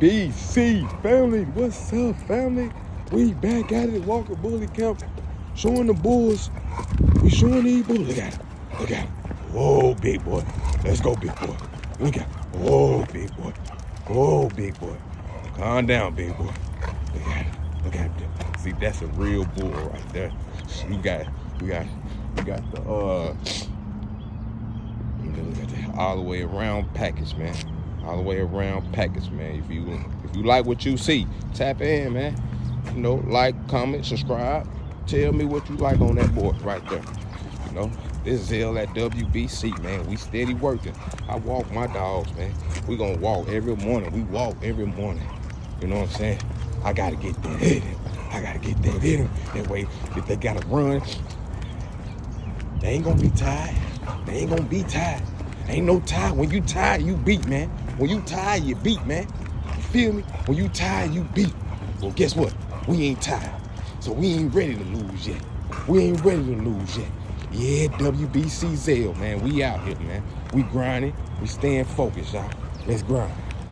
WBC family, what's up, family? We back at it, Walker Bully Camp, showing the bulls. We showing these bulls. Look at him. Look at him. Whoa, big boy. Let's go, big boy. Look at him. Whoa, big boy. Whoa, big boy. Calm down, big boy. Look at him. Look at him. See, that's a real bull right there. We got the look at that all the way around package, man. All the way around package, man. If you like what you see, tap in, man. You know, like, comment, subscribe. Tell me what you like on that board right there. You know, this is Zell at WBC, man. We steady working. I walk my dogs, man. We gonna walk every morning. We walk every morning. You know what I'm saying? I gotta get that in him. I gotta get that in him. That way, if they gotta run, they ain't gonna be tired. They ain't gonna be tired. Ain't no tired. When you tired, you beat, man. When you tired, you beat, man. You feel me? When you tired, you beat. Well, guess what? We ain't tired. So we ain't ready to lose yet. We ain't ready to lose yet. Yeah, WBC Zell, man. We out here, man. We grinding. We staying focused, y'all. Let's grind.